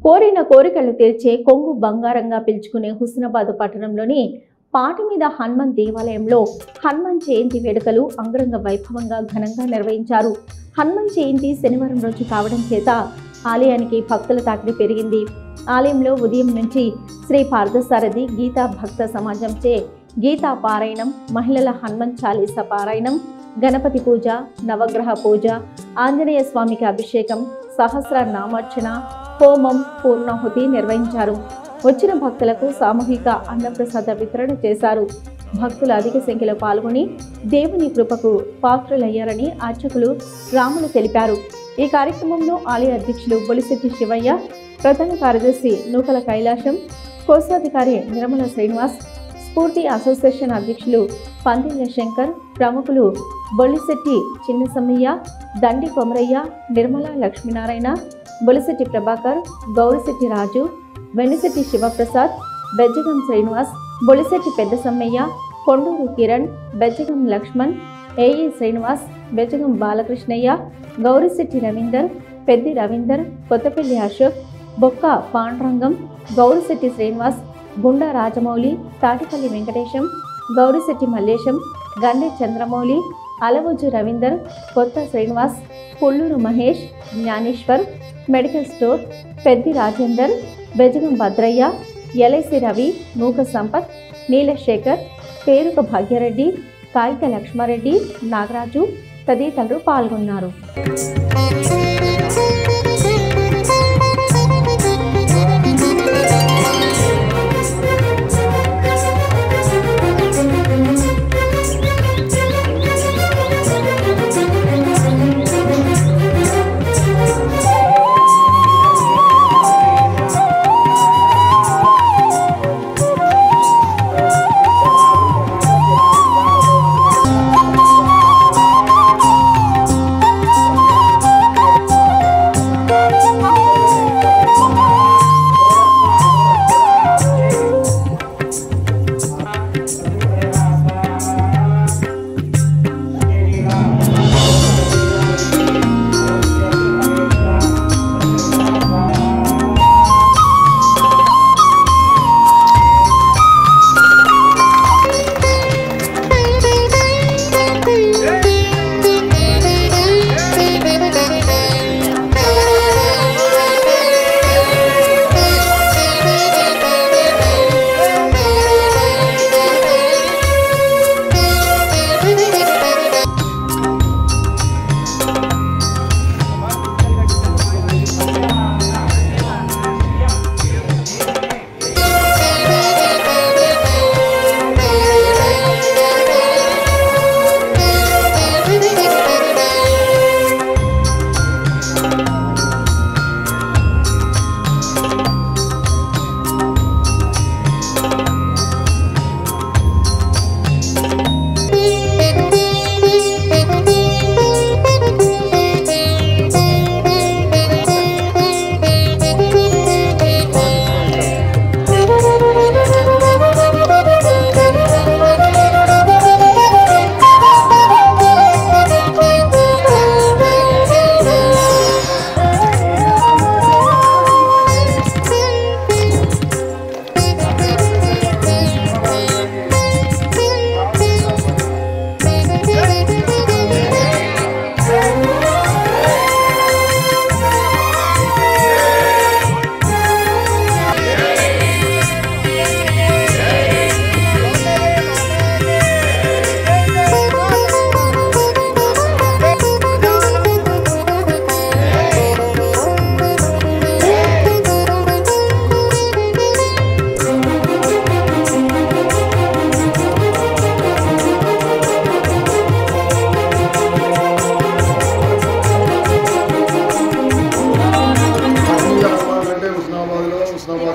కోరిన కోరికలు తీర్చే కొంగు బంగారంగా పిలుచుకునే హుస్నాబాద్ పట్టణంలోని పాటిమీద హనుమాన్ దేవాలయంలో హనుమాన్ జయంతి వేడుకలు అంగరంగ వైభవంగా ఘనంగా నిర్వహించారు. హనుమాన్ జయంతి శనివారం రోజు కావడం చేత ఆలయానికి భక్తుల తాకిడి పెరిగింది. ఆలయంలో ఉదయం నుంచి శ్రీ పార్థసారథి గీతా భక్త సమాజంచే గీతా పారాయణం, మహిళల హనుమాన్ చాలీసా పారాయణం, గణపతి పూజ, నవగ్రహ పూజ, ఆంజనేయ స్వామికి అభిషేకం, సహస్ర నామార్చన, హోమం, పూర్ణాహుతి నిర్వహించారు. వచ్చిన భక్తులకు సామూహిక అన్నప్రసాద వితరణ చేశారు. భక్తులు అధిక సంఖ్యలో పాల్గొని దేవుని కృపకు పాత్రులయ్యారని అర్చకులు రాములు తెలిపారు. ఈ కార్యక్రమంలో ఆలయ అధ్యక్షులు బొలిశెట్టి శివయ్య, ప్రధాన కార్యదర్శి నూకల కైలాసం, కోశాధికారి నిర్మల శ్రీనివాస్, స్ఫూర్తి అసోసియేషన్ అధ్యక్షులు పందిళ్ళ శంకర్, ప్రముఖులు బొలిశెట్టి చిన్నసమ్మయ్య, దండి కొమరయ్య, నిర్మల లక్ష్మీనారాయణ, బొలిశెట్టి ప్రభాకర్, గౌరిశెట్టి రాజు, వెనిశెట్టి శివప్రసాద్, బెజ్జగం శ్రీనివాస్, బొలిశెట్టి పెద్ద సమ్మయ్య, కొండూరు కిరణ్, బెజ్జగం లక్ష్మణ్, ఏఈ శ్రీనివాస్, బెజ్జగం బాలకృష్ణయ్య, గౌరిశెట్టి రవీందర్, పెద్ది రవీందర్, కొత్తపల్లి అశోక్, బొక్క పాండ్రంగం, గౌరిశెట్టి శ్రీనివాస్, గుండా Rajamouli, Tatipalli Venkatesham, Gourisetti Mallesham, Gande Chandramouli, Alavoju Ravinder, Kotha Srinivas, Pulluru Mahesh, Jnaneshwar, medical store, Peddi Rajender, Bejagam Bhadraiah, LIC Ravi, Mooka Sampath, నీలశేఖర్, పేరుక Bhagya Reddy, కాయిక Lakshma Reddy, Nagaraju తదితరులు పాల్గొన్నారు.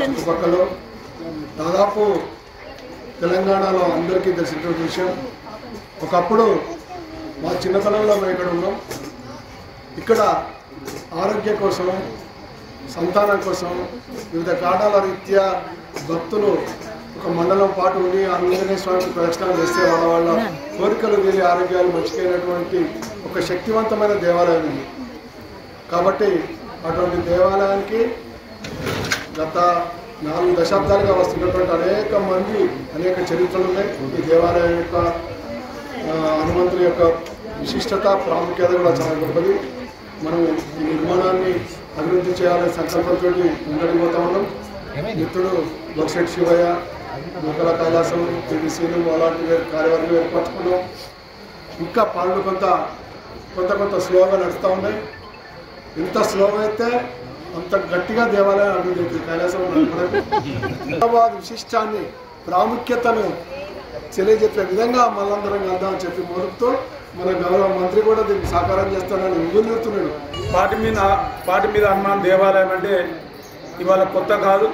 చుట్టుపక్కల దాదాపు తెలంగాణలో అందరికీ తెలిసిన విషయం. ఒకప్పుడు మా చిన్నతనంలో మేము ఇక్కడ ఉన్నాం. ఇక్కడ ఆరోగ్య కోసం, సంతానం కోసం వివిధ కారణాల రీత్యా భక్తులు ఒక మండలం పాటు ఉండి ఆంజనేయ స్వామికి ప్రదక్షిణాలు చేస్తే వాళ్ళ కోరికలు వీరి ఆరోగ్యాలు మంచికైనటువంటి ఒక శక్తివంతమైన దేవాలయం ఉంది. కాబట్టి అటువంటి దేవాలయానికి గత 4 దశాబ్దాలుగా వస్తున్నటువంటి అనేక మంది అనేక చరిత్రలు ఉన్నాయి. ఈ దేవాలయం యొక్క హనుమంతుని యొక్క విశిష్టత ప్రాముఖ్యత కూడా చాలా గొప్పది. మనం ఈ నిర్మాణాన్ని అభివృద్ధి చేయాలనే సంకల్పంతో ముందడికి పోతా ఉన్నాం. మిత్రుడు బొత్సెట్టి శివయ్య, నూకల కైలాసం, టీడీసీలు అలాంటి కార్యవర్గం ఏర్పరచుకున్నాం. ఇంకా పనులు కొంత స్లోగా నడుస్తూ ఉన్నాయి. ఎంత స్లోగా అయితే అంత గట్టిగా దేవాలయం అభివృద్ధి కైలాసం హైదరాబాద్ విశిష్టాన్ని ప్రాముఖ్యతను తెలియజెప్పే విధంగా మనందరం వెళ్దామని చెప్పి మొదలుతో మన గౌరవ మంత్రి కూడా దీనికి సహకారం చేస్తానని ఉగులుతున్నాడు. పాటి మీద హనుమాన్ దేవాలయం అంటే ఇవాళ కొత్త కాదు.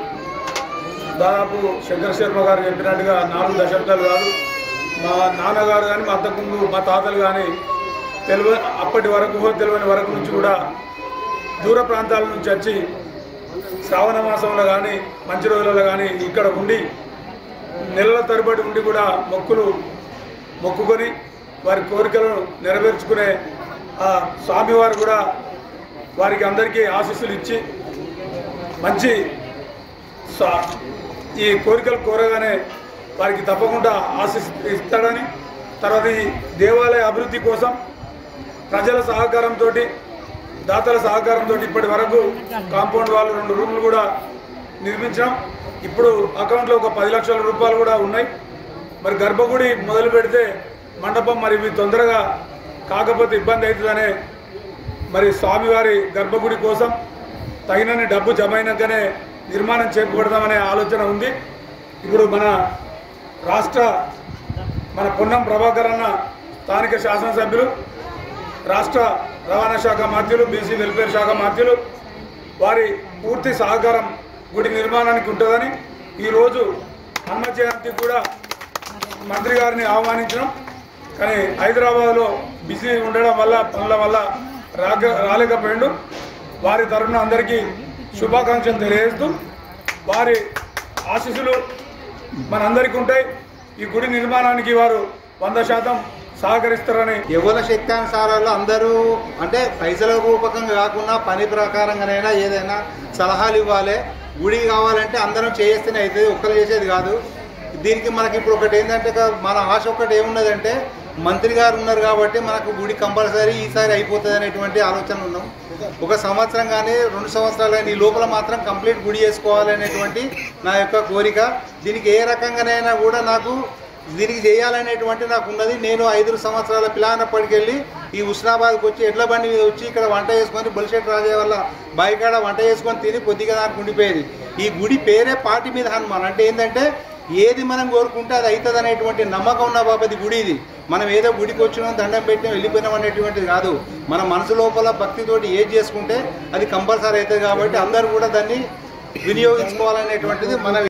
దాదాపు శంకర్ శర్మ గారు చెప్పినట్టుగా 4 దశాబ్దాలు కాదు. మా నాన్నగారు కానీ, మా అంతకుముందు మా తాతలు కానీ అప్పటి వరకు తెలియని వరకు నుంచి కూడా దూర ప్రాంతాల నుంచి వచ్చి శ్రావణ మాసంలో కానీ మంచి రోజులలో కానీ ఇక్కడ ఉండి నెలల తరబడి ఉండి కూడా మొక్కుకొని వారి కోరికలను నెరవేర్చుకునే ఆ స్వామివారు కూడా వారికి అందరికీ ఆశీస్సులు ఇచ్చి మంచి ఈ కోరికలు కోరగానే వారికి తప్పకుండా ఆశీస్సు ఇస్తాడని, తర్వాత ఈ దేవాలయ అభివృద్ధి కోసం ప్రజల సహకారంతో, దాతల సహకారంతో ఇప్పటి వరకు కాంపౌండ్ వాళ్ళు 2 రూములు కూడా నిర్మించాం. ఇప్పుడు అకౌంట్లో ఒక 10 లక్షల రూపాయలు కూడా ఉన్నాయి. మరి గర్భగుడి మొదలు పెడితే మండపం మరి ఇవి తొందరగా కాకపోతే ఇబ్బంది అవుతుందనే మరి స్వామివారి గర్భగుడి కోసం తగినన్ని డబ్బు జమ అయినాకనే నిర్మాణం చేపడదామనే ఆలోచన ఉంది. ఇప్పుడు మన పొన్నం ప్రభాకర్ అన్న స్థానిక శాసనసభ్యులు, రాష్ట్ర రవాణా శాఖ మంత్రులు, బీసీ వెల్ఫేర్ శాఖ మంత్రులు వారి పూర్తి సహకారం గుడి నిర్మాణానికి ఉంటుందని ఈరోజు హనుమ జయంతి కూడా మంత్రి గారిని ఆహ్వానించడం, కానీ హైదరాబాద్లో బిజీ ఉండడం వల్ల పనుల వల్ల రాలేకపోయిండు. వారి తరఫున అందరికీ శుభాకాంక్షలు తెలియజేస్తూ వారి ఆశీస్సులు మనందరికీ ఉంటాయి. ఈ గుడి నిర్మాణానికి వారు 100% సహకరిస్తారని. ఎవరి శక్తానుసారాలు అందరూ అంటే పైసల రూపకంగా కాకుండా పని ప్రకారంగానైనా ఏదైనా సలహాలు ఇవ్వాలి. గుడి కావాలంటే అందరం చేస్తేనే అవుతుంది, ఒక్కరు చేసేది కాదు. దీనికి మనకి ఇప్పుడు ఒకటి ఏంటంటే మన ఆశ ఒకటి ఏమున్నదంటే మంత్రి గారు ఉన్నారు కాబట్టి మనకు గుడి కంపల్సరీ ఈసారి అయిపోతుంది అనేటువంటి ఆలోచన ఉన్నాం. 1 సంవత్సరం కానీ 2 సంవత్సరాలు కానీ ఈ లోపల మాత్రం కంప్లీట్ గుడి చేసుకోవాలనేటువంటి నా యొక్క కోరిక. దీనికి ఏ రకంగానైనా కూడా నాకు దీనికి చేయాలనేటువంటి నాకు ఉన్నది. నేను 5 సంవత్సరాల పిల్లనప్పటికెళ్ళి ఈ హుస్నాబాద్కి వచ్చి ఎడ్ల బండి మీద వచ్చి ఇక్కడ వంట చేసుకొని బొలిశెట్టి రాజయ్య వల్ల బాయికాడ వంట చేసుకొని తిని కొద్దిగా దానికి ఉండిపోయేది. ఈ గుడి పేరే పాటి మీద హనుమాన్ అంటే ఏంటంటే ఏది మనం కోరుకుంటే అది అవుతుంది అనేటువంటి నమ్మకం ఉన్న బాబది గుడి. ఇది మనం ఏదో గుడికి వచ్చినాం దండం పెట్టినాం వెళ్ళిపోయినాం అనేటువంటిది కాదు. మన మనసు లోపల భక్తితోటి ఏది చేసుకుంటే అది కంపల్సరీ అవుతుంది. కాబట్టి అందరూ కూడా దాన్ని వినియోగించుకోవాలనేటువంటిది మన